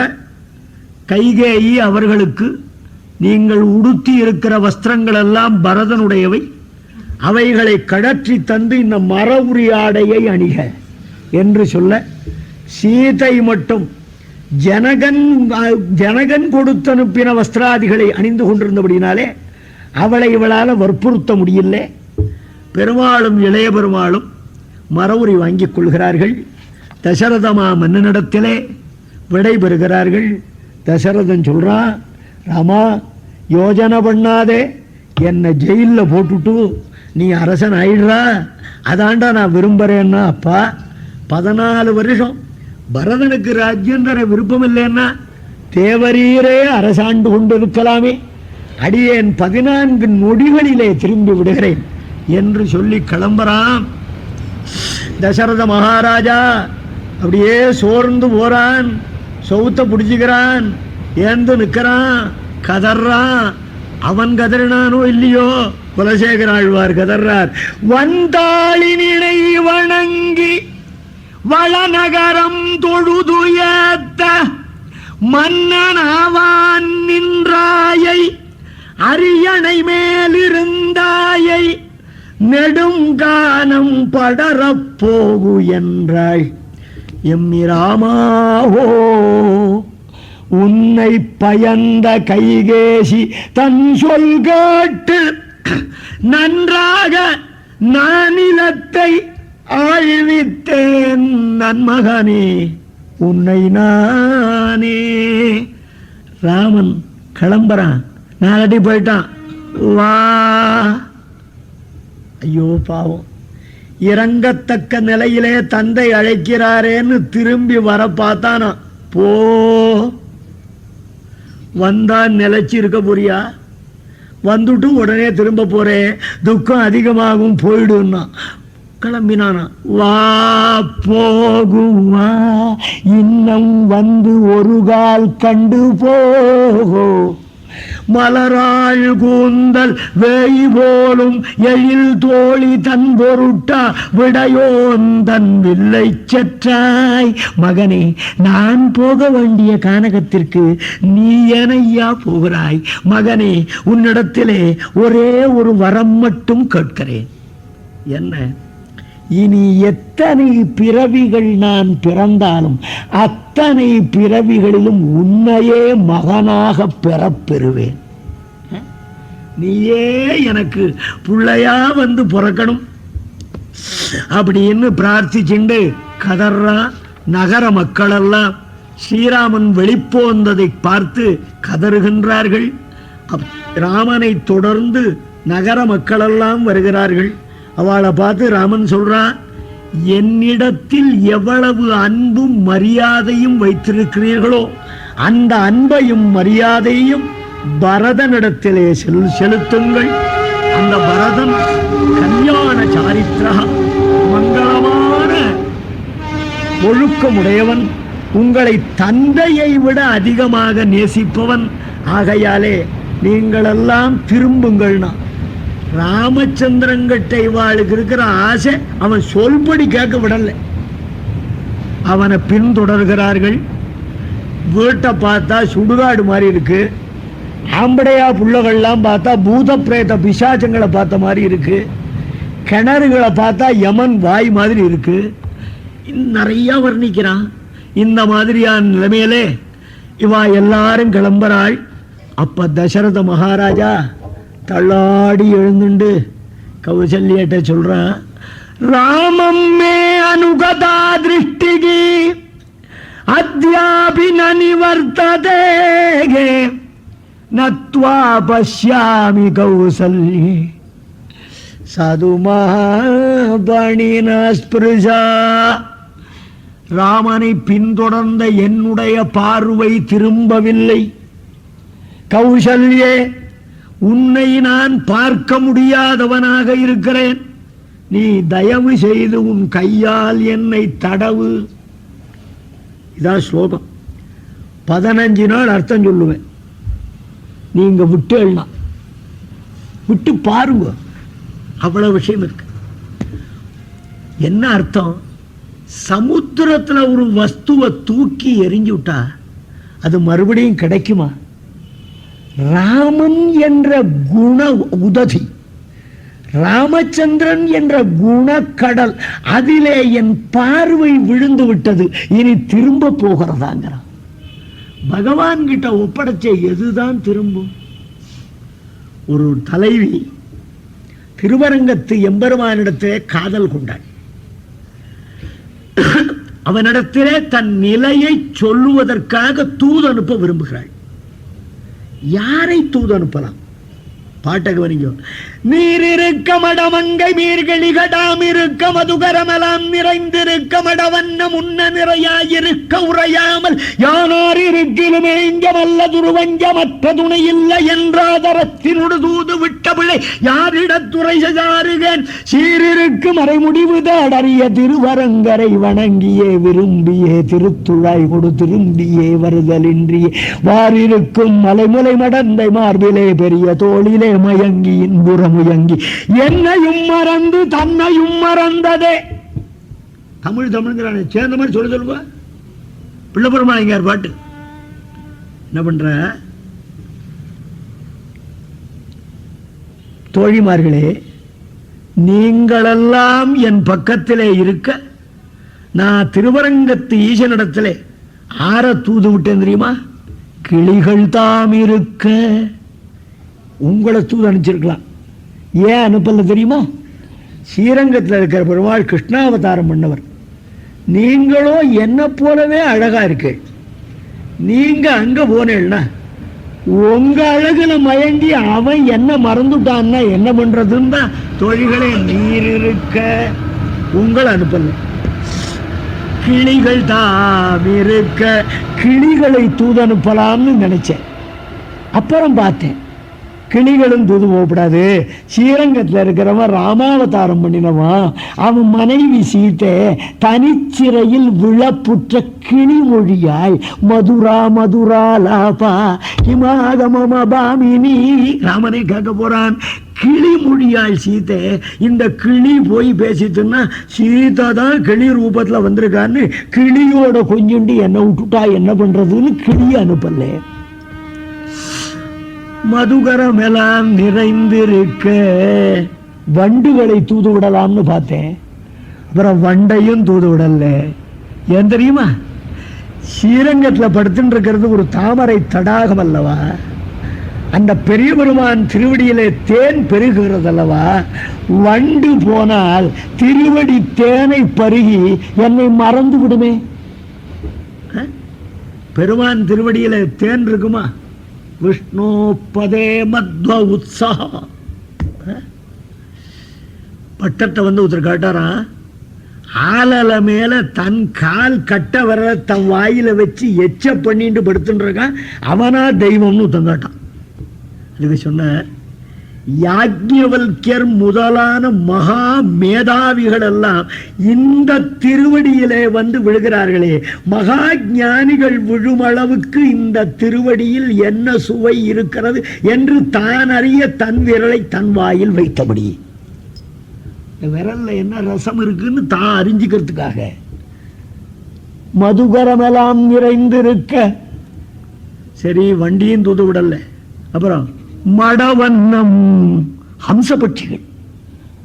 கைகேயி அவர்களுக்கு, நீங்கள் உடுத்தி இருக்கிற வஸ்திரங்கள் எல்லாம் பரதனுடையவை, அவைகளை கடற்றி தந்து இந்த மர உரி ஆடையை அணிக என்று சொல்ல, சீதை மட்டும் ஜனகன் கொடுத்து அனுப்பின வஸ்திராதிகளை அணிந்து கொண்டிருந்தபடினாலே அவளை இவளால் வற்புறுத்த முடியல. பெருமாளும் இளைய பெருமாளும் மரவுரி வாங்கிக் கொள்கிறார்கள். தசரதமா மன்னனிடத்திலே விடை பெறுகிறார்கள். தசரதன் சொல்றான், ராமா யோஜனை பண்ணாதே, என்னை ஜெயிலில் போட்டுட்டு நீ அரசன் ஆயிடுறா, அதாண்டா நான் விரும்புறேன்னா. அப்பா 14 வருஷம் பரதனுக்கு ராஜ்யம் தர விருப்பம் இல்லைன்னா தேவரீரே அரசாண்டு கொண்டிருக்கலாமே, அடியேன் 14 நொடிகளிலே திரும்பி விடுகிறேன் என்று சொல்லி கிளம்புறான். தசரத மகாராஜா அப்படியே சோர்ந்து போறான், சௌத்த பிடிச்சுக்கிறான், ஏந்து நிற்கிறான், கதறான். அவன் கதறினானோ இல்லையோ, குலசேகர ஆழ்வார் கதறார். வந்தாளினை வணங்கி வளநகரம் தொழுது ஏத்த மன்னனாவான் நின்றாயை அரியணை மேலிருந்தாயை நெடுங்கானம் படரப்போகு என்றாய் எம்மிராமாவோ. உன்னை பயந்த கைகேசி தன் சொல் கேட்டு நன்றாக நானிலத்தை ஆழ்வித்தேன் நன்மகனே உன்னை நானே. ராமன் கிளம்புறான், நாளடி போயிட்டான். வா, ஐயோ பாவம், இறங்கத்தக்க நிலையிலே தந்தை அழைக்கிறாரேன்னு திரும்பி வர பார்த்தானா. போ, வந்தா நிலைச்சு இருக்க போறியா? வந்துட்டு உடனே திரும்ப போறேன், துக்கம் அதிகமாகும், போயிடுன்னா. கிளம்பினானா. வா போகுவா, இன்னும் வந்து ஒரு கால் கண்டு போகோ, மலராள் கூந்தல் வேய் போலும் எழில் தோழி தன் பொருட்டா விடையோன் தன் வில்லை செற்றாய். மகனே, நான் போக வேண்டிய கானகத்திற்கு நீ ஏனையா போகிறாய்? மகனே, உன்னிடத்திலே ஒரே ஒரு வரம் மட்டும் கேட்கிறேன். என்ன? இனி எத்தனை பிறவிகள் நான் பிறந்தாலும் அத்தனை பிறவிகளிலும் உன்னையே மகனாக பெறப்பெறுவேன். நீயே எனக்கு பிள்ளையா வந்து பிறக்கணும் அப்படின்னு பிரார்த்திச்சுண்டு கதறா நகர மக்கள் எல்லாம் ஸ்ரீராமன் வெளிப்போந்ததை பார்த்து கதறுகின்றார்கள். ராமனை தொடர்ந்து நகர மக்கள் எல்லாம் வருகிறார்கள். அவளை பார்த்து ராமன் சொல்றான், என்னிடத்தில் எவ்வளவு அன்பும் மரியாதையும் வைத்திருக்கிறீர்களோ அந்த அன்பையும் மரியாதையும் பரதனிடத்திலே செலுத்துங்கள். அந்த பரதன் கல்யாண சாரித்திரா, மங்களமான ஒழுக்கமுடையவன், உங்களை தந்தையை விட அதிகமாக நேசிப்பவன். ஆகையாலே நீங்களெல்லாம் திரும்புங்கள்னா. ராமச்சந்திரன்கிட்ட இவாளுக்கு இருக்கிற ஆசை அவன் சொல்படி கேட்க விடல. அவனை பின்தொடர்கிறார்கள். வீட்டை பார்த்தா சுடுகாடு மாதிரி இருக்கு. ஆம்படையா புள்ளகள்லாம் பார்த்தா பூத பிரேத பிசாச்சங்களை பார்த்த மாதிரி இருக்கு. கிணறுகளை பார்த்தா யமன் வாய் மாதிரி இருக்கு. நிறைய வர்ணிக்கிறான். இந்த மாதிரியான நிலைமையிலே இவா எல்லாரும் கிளம்புறாள். அப்ப தசரத மகாராஜா தள்ளாடி எழுந்துண்டு கௌசல்யட்ட சொல்றான், ராமம் மே அனுகதா திருஷ்டிகி அத்யாபி நிவர்த்ததே நத்வா பஷ்யாமி கௌசல்யே சதுமா பணினா ஸ்பிருஷா. ராமனை பின்தொடர்ந்த என்னுடைய பார்வை திரும்பவில்லை. கௌசல்யே, உன்னை நான் பார்க்க முடியாதவனாக இருக்கிறேன். நீ தயவு செய்து உன் கையால் என்னை தடவு. இதான் ஸ்லோகம். 15 நாள் அர்த்தம் சொல்லுவேன். நீங்க விட்டு எல்லாம் விட்டு பாருங்க, அவ்வளவு விஷயம் இருக்கு. என்ன அர்த்தம்? சமுத்திரத்துல ஒரு வஸ்துவை தூக்கி எரிஞ்சு விட்டா அது மறுபடியும் கிடைக்குமா? ராமன் என்ற குண உதவி, ராமச்சந்திரன் என்ற குணக்கடல், அதிலே என் பார்வை விழுந்து விட்டது, இனி திரும்ப போகிறதாங்கிறான். பகவான் கிட்ட ஒப்படைச்ச எதுதான் திரும்பும்? ஒரு தலைவி திருவரங்கத்து எம்பெருமானிடத்திலே காதல் கொண்டாள். அவனிடத்திலே தன் நிலையை சொல்லுவதற்காக தூது அனுப்ப விரும்புகிறாள். யாரை தூது அனுப்பலாம்? பாட்டை கவனிங்க. நீரிருக்க மடமங்கை மீர்களிகடாம் இருக்க மதுகரமலாம் நிறைந்திருக்க மடவண்ண முன்ன நிறையாயிருக்க உரையாமல் யானார் இருக்கிலுமே இங்கமல்ல துருவஞ்ச மற்ற துணை இல்லை என்றாதரத்தினுடு தூது விட்ட பிள்ளை யாரிடத்துறை சாருகேன் சீரிருக்கு மறைமுடிவு தாடறிய திருவரங்கரை வணங்கியே விரும்பியே திருத்துழாய் கொடு திரும்பியே வருதலின்றியே வாரிருக்கும் மலைமுலை மடந்தை மார்பிலே பெரிய தோளிலே மயங்கி இன்புறமுயங்கி என்னையும் மறந்து தன்னையும் மறந்ததே. தமிழ் தமிழ்ங்கிறானே, சேர்ந்த மாதிரி சொல்லுவா. பிள்ளைபெருமாள் பாட்டு என்ன பண்ற? தோழிமார்களே, நீங்களெல்லாம் என் பக்கத்திலே இருக்க நான் திருவரங்கத்து ஈசனிடத்திலே ஆற தூது விட்டேன் தெரியுமா? கிளிகள் தாம் இருக்க உங்களை தூது அனுப்பிச்சிருக்கலாம். ஏன் அனுப்பல தெரியுமா? ஸ்ரீரங்கத்தில் இருக்கிற பெருமாள் கிருஷ்ணாவதாரம் பண்ணவர். நீங்களோ என்ன போலவே அழகா இருக்கு. நீங்க அங்க போனேன்னா உங்க அழகுல மயங்கி அவன் என்ன மறந்துட்டான்னா என்ன பண்றதுன்னு தான் தோழிகளே நீர் இருக்க உங்களை அனுப்பல. கிளிகள் தாம் இருக்க கிளிகளை தூது அனுப்பலாம்னு நினைச்சேன். அப்புறம் பார்த்தேன் கிளிகளும் தூது போகப்படாது. ஸ்ரீரங்கத்தில் இருக்கிறவன் ராமாவதாரம் பண்ணினவன், அவன் மனைவி சீத்தை தனிச்சிறையில் விழப்புற்ற கிளிமொழியாய் மதுரா மதுரா லாபா ஹிமாகமபாமினி ராமனை கேட்க போறான். கிளிமொழியாய் சீத்தை, இந்த கிளி போய் பேசிட்டுன்னா சீதா தான் கிளி ரூபத்துல வந்திருக்கான்னு கிளியோட கொஞ்சுண்டு என்ன விட்டுட்டா என்ன பண்றதுன்னு கிளி அனுப்பல. மதுகரம் எல்லாம் நிறைந்திருக்க வண்டுகளை தூது விடலாம்னு பார்த்தேன், அப்புறம் வண்டையும் தூது விடல. ஏன் தெரியுமா? ஸ்ரீரங்கத்துல படுத்துட்டு இருக்கிறது ஒரு தாமரை தடாகம் அல்லவா, அந்த பெரிய பெருமான் திருவடியிலே தேன் பெருகிறது அல்லவா, வண்டு போனால் திருவடி தேனை பருகி என்னை மறந்து விடுமே. பெருமான் திருவடியில தேன் இருக்குமா? விஷ்ணு பதே மத்வ உத்சாக. பட்டத்தை வந்து ஒருத்தர் காட்டாரா, ஆளல மேல தன் கால் கட்ட வர தன் வாயில வச்சு எச்ச பண்ணிட்டு படுத்துட்டு இருக்கான், அவனா தெய்வம்னு ஒருத்தன் காட்டான். அதுக்கு சொன்ன யாக்ஞவல்யர் முதலான மகா மேதாவிகள் எல்லாம் இந்த திருவடியிலே வந்து விழுகிறார்களே, மகா ஞானிகள் விழும் அளவுக்கு இந்த திருவடியில் என்ன சுவை இருக்கிறது என்று தான் அறிய தன் விரலை தன் வாயில் வைத்தபடி, விரல்ல என்ன ரசம் இருக்குன்னு தான் அறிஞ்சுக்கிறதுக்காக மதுகரமெல்லாம் நிறைந்திருக்க. சரி, வண்டியும் தூது விடல. அப்புறம் மடவண்ணம் ஹம்சபட்சிகள்,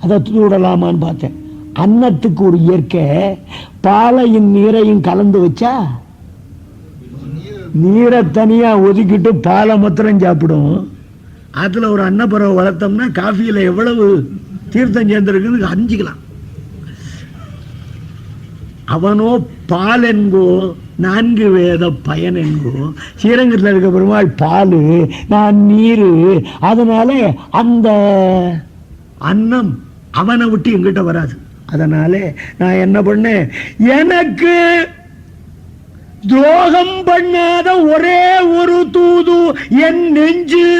அதை தூது விடலாமான்னு பார்த்தேன். அன்னத்துக்கு ஒரு இயற்கை, பாலையும் நீரையும் கலந்து வச்சா நீரை தனியா ஒதுக்கிட்டு பாலை மாத்திரம் சாப்பிடும். அதுல ஒரு அன்னப்பறவை வளர்த்தோம்னா காஃபியில எவ்வளவு தீர்த்தம் சேர்ந்திருக்குன்னு அறிஞ்சிக்கலாம். அவனோ பால் என்கோ 4 வேத பயன் என்கோ. ஸ்ரீரங்கத்தில் இருக்க பெருமாள் பால், நான் நீர். அதனால அந்த அன்னம் அவனை விட்டு எங்கிட்ட வராது. அதனால நான் என்ன பண்ணேன், எனக்கு துரோகம் பண்ணாத ஒரே ஒரு தூது என் நெஞ்சு,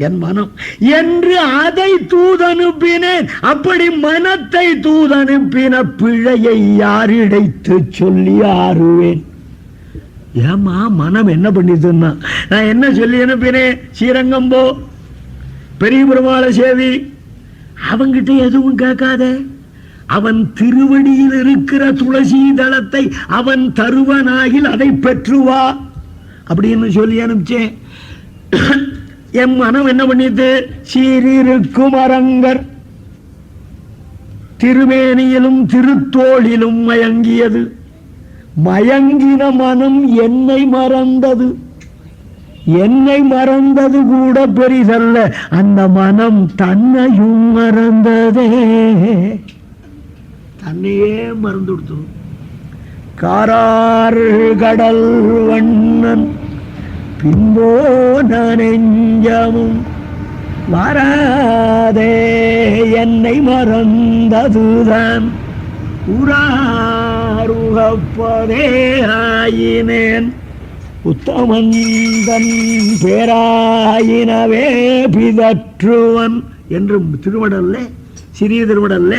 என் மனம் என்று அதை தூதனுப்பினேன். அப்படி மனத்தை தூதனுப்பின பிழையை யாரிடைத்து சொல்லி ஆறுவேன். ஏமா மனம் என்ன பண்ணிதுன்னா, நான் என்ன சொல்லி அனுப்பினேன், ஸ்ரீரங்கம் போ, பெரிய பெருமாளை சேவி, அவங்கிட்ட எதுவும் கேட்காத, அவன் திருவடியில் இருக்கிற துளசி தளத்தை அவன் தருவனாகில் அதை பெற்றுவா அப்படின்னு சொல்லி அனுப்பிச்சேன். என் மனம் என்ன பண்ணிட்டு, சீரிருக்கும் அரங்கர் திருமேனியிலும் திருத்தோளிலும் மயங்கியது. மயங்கின மனம் என்னை மறந்தது. என்னை மறந்தது கூட பெரிதல்ல, அந்த மனம் தன்னையும் மறந்ததே. தன்னையே மறந்து கொடுத்து காரார் கடல் வண்ணன் பின்போ நெஞ்சமும் வராதே என்னை மறந்ததுதான் உறாருகப்பதே ஆயினேன் உத்தமந்தன் பேராயினவே பிதற்றுவன் என்று திருவடல்ல, சிறிய திருவடல்ல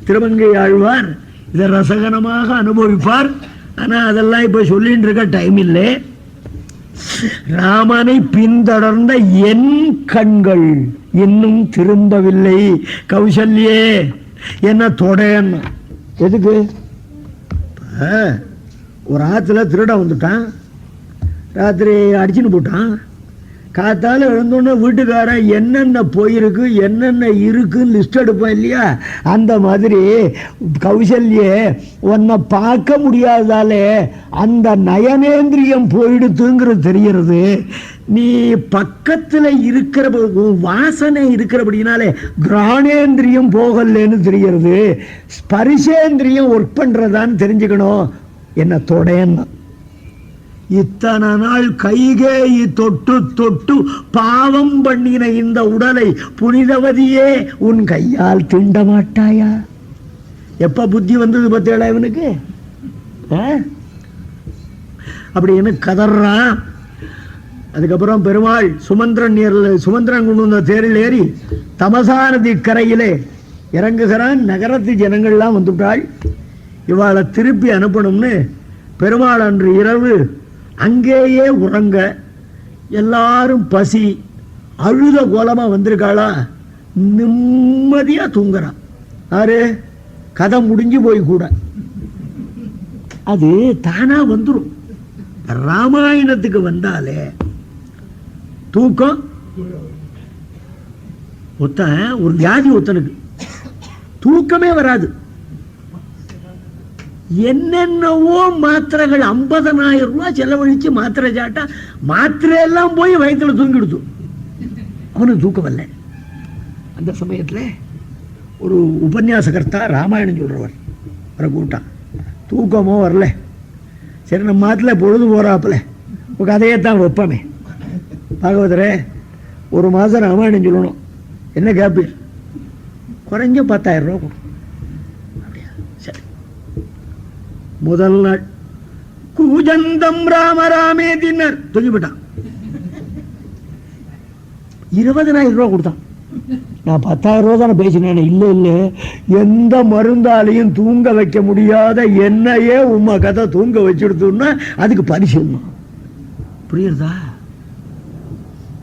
திருமங்கை ஆழ்வார் இதை ரசகனமாக அனுபவிப்பார். ஆனா அதெல்லாம் இப்ப சொல்லிட்டு இருக்க டைம் இல்லை. ராமனை பின்தொடர்ந்த என் கண்கள் இன்னும் திரும்பவில்லை. கௌசல்யே என்ன தொடேன்னு. எதுக்கு? ஒரு ஆத்துல திருட வந்துட்டான், ராத்திரி அடிச்சுன்னு போட்டான். காத்தால எழுந்தோடனே வீட்டுக்காரன் என்னென்ன போயிருக்கு என்னென்ன இருக்குன்னு லிஸ்ட் எடுப்பான் இல்லையா, அந்த மாதிரி கௌசல்யே உன்னை பார்க்க முடியாதாலே அந்த நயனேந்திரியம் போயிடுத்துங்கிறது தெரிகிறது. நீ பக்கத்தில் இருக்கிற வாசனை இருக்கிறபடினாலே கிராணேந்திரியம் போகலன்னு தெரிகிறது. ஸ்பரிசேந்திரியம் ஒர்க் பண்றதான்னு தெரிஞ்சுக்கணும். என்ன தொடேன்னா இத்தனை நாள் கைகேயி தொட்டு தொட்டு பாவம் பண்ணின இந்த உடலை புனிதவதியே உன் கையால் திண்ட மாட்டாயா? எப்ப புத்தி வந்தது பத்தியடா இவனுக்கு? அப்படின்னு கதறான். அதுக்கப்புறம் பெருமாள் சுமந்திரன் கொண்டு வந்த தேரில் ஏறி தமசா நதி கரையிலே இறங்குகிறான். நகரத்து ஜனங்கள்லாம் வந்துட்டாள். இவாளை திருப்பி அனுப்பணும்னு பெருமாள் அன்று இரவு அங்கேயே உறங்க, எல்லாரும் பசி அழுத கோலமா வந்திருக்காளா, நிம்மதியா தூங்குறான். யாரு? கதை முடிஞ்சு போய் கூட அது தானா வந்துடும். ராமாயணத்துக்கு வந்தாலே தூக்கம் ஒரு வியாதி ஒருத்தனுக்கு தூக்கமே வராது. என்னென்னவோ மாத்திரைகள் 50,000 ரூபாய் செலவழிச்சு மாத்திரை சாட்டா மாத்திரை எல்லாம் போய் வயிற்றுல தூங்கிடுத்து. அவனுக்கு தூக்கம் வரல. அந்த சமயத்துல ஒரு உபன்யாசகர்த்தா ராமாயணம் சொல்றவர் அவரை கூட்டான். தூக்கமோ வரல. சரி, நம்ம மாத்திர பொழுது போறாப்புல ஒரு கதையைத்தான் வைப்பமே. பாகவதரே, 1 மாதம் ராமாயணம் சொல்லணும், என்ன கேப்பீர்? குறைஞ்ச 10,000 ரூபா கொடுக்கும். அப்படியா? சரி. முதல் நாள் கூஜந்தம் ராமராமே தின்னர் தூங்கி போட்டான். 20,000 ரூபா கொடுத்தான். நான் 10,000 ரூபா தானே பேசினேன். இல்லை இல்லை, எந்த மருந்தாலையும் தூங்க வைக்க முடியாத என்னையே உமா கதை தூங்க வச்சுடுத்தோம்னா அதுக்கு பரிசு. புரியுறதா?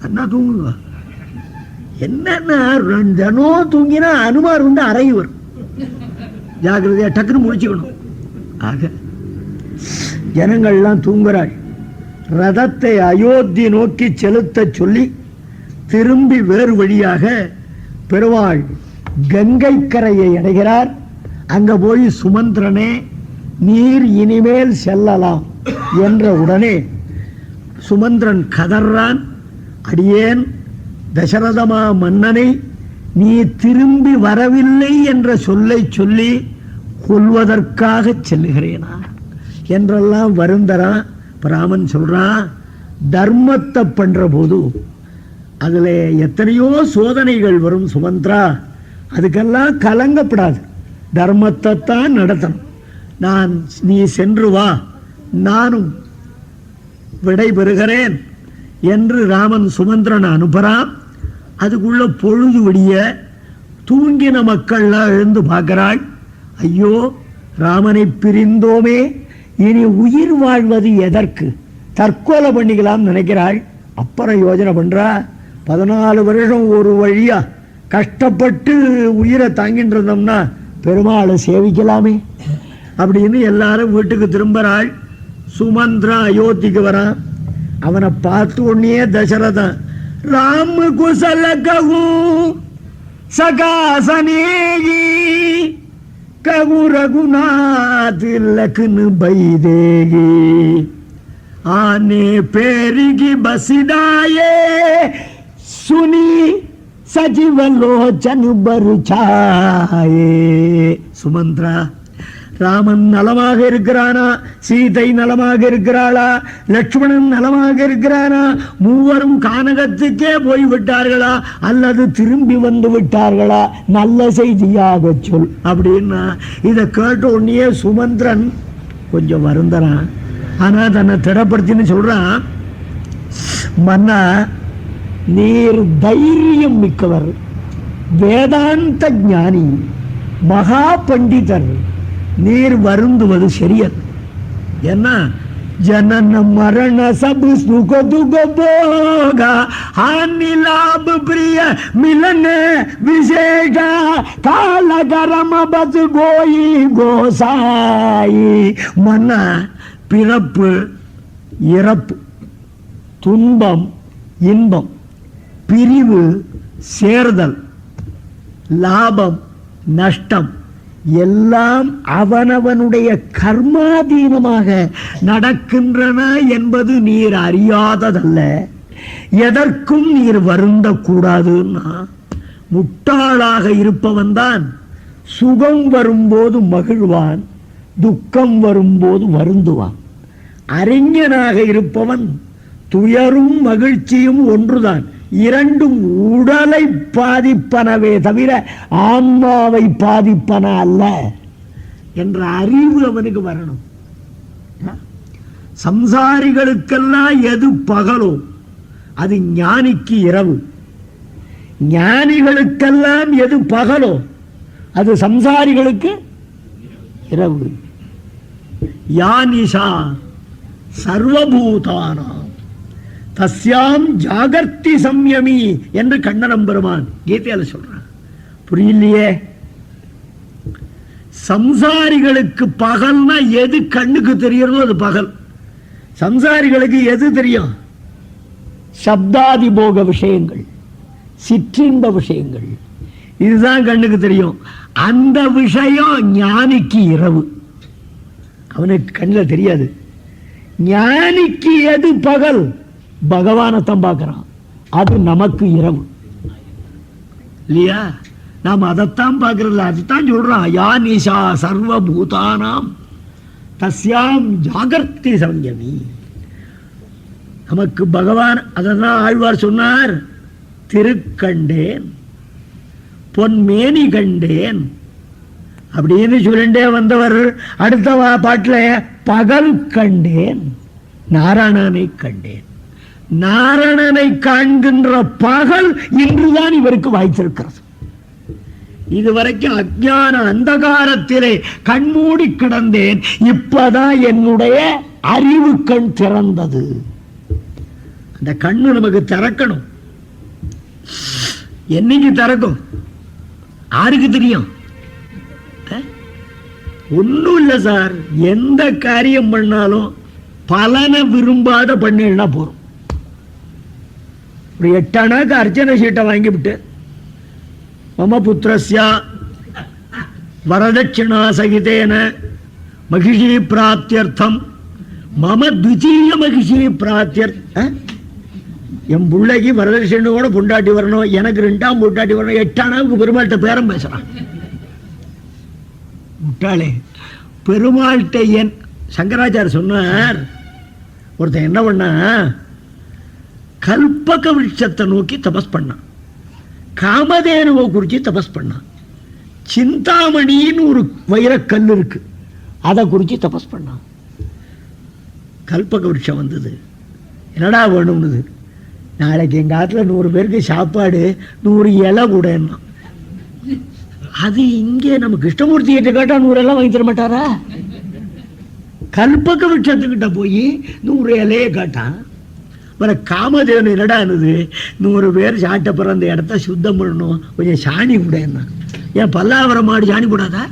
அண்ணா தூங்குங்க. என்னன்னா தினம் தூங்கினா அனுமார் வந்து அறையுவர். ஜாக்கிரதையா டக்குன்னு முடிச்சுக்கணும். ஆக ஜனங்கள்லாம் தூங்குறாள். ரதத்தை அயோத்தி நோக்கி செலுத்த சொல்லி திரும்பி வேறு வழியாக பெருமாள் கங்கை கரையை அடைகிறார். அங்க போய் சுமந்திரனே, நீர் இனிமேல் செல்லலாம் என்ற உடனே சுமந்திரன் கதறான். அடியேன் தசரதமா மன்னனை நீ திரும்பி வரவில்லை என்ற சொல்லை சொல்லி கொல்வதற்காக செல்லுகிறேனா என்றெல்லாம் வருந்தரான். ராமன் சொல்றான், தர்மத்தை பண்ற போது அதுல எத்தனையோ சோதனைகள் வரும் சுமந்திரா, அதுக்கெல்லாம் கலங்கப்படாது. தர்மத்தை தான் நடத்தணும். நீ சென்று வா, நானும் விடை பெறுகிறேன் என்று ராமன் சுமந்திரனை அனுப்புறான். அதுக்குள்ள பொழுது விடிய தூங்கின மக்கள்லாம் எழுந்து பார்க்கிறாள். ஐயோ, ராமனை பிரிந்தோமே, இனி உயிர் வாழ்வது எதற்கு, தற்கொலை பண்ணிக்கலாம் நினைக்கிறாள். அப்புறம் யோஜனை பண்றா, 14 வருஷம் ஒரு வழியா கஷ்டப்பட்டு உயிரை தாங்கிட்டு இருந்தோம்னா பெருமாளை சேவிக்கலாமே அப்படின்னு எல்லாரும் வீட்டுக்கு திரும்புறாள். சுமந்திரா அயோத்திக்கு வரான். அவனை பார்த்து உடனே தசரதன், ராம குசல ககு சகாசனேகி ககு ரகுநாத் லக்ன பைதேகி आने पेरिगी बसिदाये सुनी सजीव लोचन बरछाये. சுமந்திரா, ராமன் நலமாக இருக்கிறானா, சீதை நலமாக இருக்கிறாளா, லட்சுமணன் நலமாக இருக்கிறானா, மூவரும் கானகத்துக்கே போய் விட்டார்களா அல்லது திரும்பி வந்து விட்டார்களா, நல்ல செய்தியாக சொல் அப்படின்னா. இதை கேட்ட உடனே சுமந்திரன் கொஞ்சம் வருந்தறான். ஆனா தன்னை திடப்படுத்தின்னு சொல்றான், மன்னா நீர் தைரியம் மிக்கவர், வேதாந்த ஞானி, மகா பண்டிதர், நீர் வருந்துவது சரியல். ஏன்னா जनन मरण सब सुख दुख भोगा हानि लाभ प्रिय मिलन विशेष काल करम बस गोई गोसाई. मन பிறப்பு இறப்பு, துன்பம் இன்பம், பிரிவு சேர்தல், லாபம் நஷ்டம் எல்லாம் அவனவனுடைய கர்மாதீனமாக நடக்கின்றன என்பது நீர் அறியாததல்ல. எதற்கும் நீர் வருந்த கூடாதுன்னா, முட்டாளாக இருப்பவன் தான் சுகம் வரும்போது மகிழ்வான், துக்கம் வரும்போது வருந்துவான். அறிஞனாக இருப்பவன் துயரும் மகிழ்ச்சியும் ஒன்றுதான், இரண்டும் உடலை பாதிப்பனவே தவிர ஆன்மாவை பாதிப்பன அல்ல என்ற அறிவு அவனுக்கு வரணும். சம்சாரிகளுக்கெல்லாம் எது பகலோ அது ஞானிக்கு இரவு. ஞானிகளுக்கெல்லாம் எது பகலோ அது சம்சாரிகளுக்கு இரவு. யானிஷா சர்வபூதானாம் தஸ்யாம் ஜாகர்த்தி சம்யமி என்று கண்ணனம் பெருமான் கீதையில சொல்றான். புரியலையே? சம்சாரிகளுக்கு பகல்னா எது கண்ணுக்கு தெரியறதோ அது பகல். சம்சாரிகளுக்கு எது தெரியும்? சப்தாதி போக விஷயங்கள், சிற்றின்ப விஷயங்கள், இதுதான் கண்ணுக்கு தெரியும். அந்த விஷயம் ஞானிக்கு இரவு, அவனுக்கு கண்ணில் தெரியாது. ஞானிக்கு எது பகல்? பகவானைத்தான் பார்க்கிறான், அது நமக்கு இரவு இல்லையா? நாம் அதைத்தான் பார்க்கறதில்ல. அதுதான் சொல்றான், யா நிஷா சர்வபூதானாம் தஸ்யாம் ஜாகர்த்தி சம்யமி. நமக்கு பகவான், அதான் ஆழ்வார் சொன்னார், திருக்கண்டேன் பொன்மேனி கண்டேன் அப்படின்னு சொல்லிட்டே வந்தவர் அடுத்த பாட்டுல பகல் கண்டேன் நாராயணனை கண்டேன். நாராயணனை காண்கின்ற பகல் இன்றுதான் இவருக்கு வாய்த்திருக்கிறது. இதுவரைக்கும் அஞ்ஞான அந்தகாரத்திலே கண்மூடி கிடந்தேன், இப்பதான் என்னுடைய அறிவு கண் திறந்தது. அந்த கண்ணு நமக்கு திறக்கணும். என்னைக்கு திறக்கும்? யாருக்கு தெரியும்? ஒன்றும் இல்லை சார், எந்த காரியம் பண்ணாலும் பலனை விரும்பாத பண்ணினா போறோம். ஒரு 8 அணாக்கு அர்ச்சனை சீட்டை வாங்கிவிட்டு மம புத்திரஸ்யா வரதட்சிணா சகிதேன மகிஷி பிராப்தியர்த்தம் மம துஜீய மகிஷி பிராப்தியர்த்தம், என் பிள்ளைக்கு வரதட்சணையோட பொண்டாட்டி வரணும், எனக்கு 2ஆம் பொண்டாட்டி வரணும், 8 அணாவுக்கு பெருமாள்கிட்ட பேரம் பேசுறான். முட்டாளே, பெருமாள்கிட்ட என் சங்கராச்சாரியர் சொன்னார், ஒருத்தன் என்ன பண்ணா, கல்பக விருட்சத்தை நோக்கி தபஸ் பண்ணான், காமதேனுவை குறித்து தபஸ் பண்ணான், சிந்தாமணின்னு ஒரு வைரக்கல் இருக்கு அதை குறித்து தபஸ் பண்ணான். கல்பக விருட்சம் வந்தது, என்னடா வேணும்னு, நாளைக்கு எங்கள் ஆற்றுல 100 பேருக்கு சாப்பாடு 100 இலை கூடன்னா. அது இங்கே நம்ம கிருஷ்ணமூர்த்தி கிட்ட கேட்டா 100 இலை வாங்கி தர மாட்டாரா? கல்பக விருட்சத்துக்கிட்ட போய் 100 இலையே காட்டான். காமதேவன் என்னடா இருந்தது, 100 பேர் சாட்ட பிறந்த இடத்த சுத்தம் பண்ணணும், கொஞ்சம் சாணி கூடன்னா. ஏன் பல்லாவரம் மாடு சாணி கூடாதா?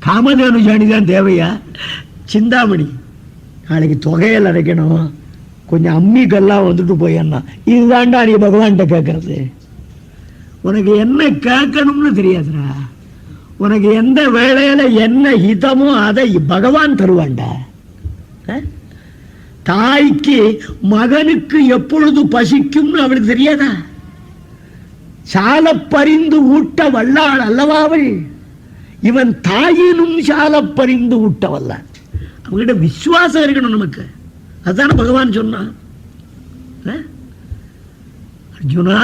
காமதேவனு சாணி தான் தேவையா? சிந்தாமணி நாளைக்கு தொகையில் அரைக்கணும், கொஞ்சம் அம்மி கல்லாம் வந்துட்டு போயன்னா. இதுதான்டா நீ பகவான்கிட்ட கேட்கறது. உனக்கு என்ன கேட்கணும்னு தெரியாதுடா. உனக்கு எந்த வேளையில என்ன ஹிதமோ அதை பகவான் தருவான்டா. தாய்க்கு மகனுக்கு எப்பொழுது பசிக்கும்னு அவளுக்கு தெரியாதா? சால பறிந்து ஊட்ட வல்லாள் அல்லவா அவள். இவன் தாயினும் சால பறிந்து ஊட்ட வல்லான். அவங்ககிட்ட விசுவாசம் இருக்கணும் நமக்கு. அதுதான பகவான் சொன்னான். அர்ஜுனா,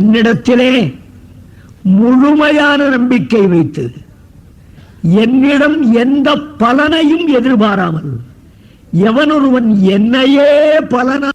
என்னிடத்திலே முழுமையான நம்பிக்கை வைத்து என்னிடம் எந்த பலனையும் எதிர்பாராமல் எவனொருவன் என்னையே பலனா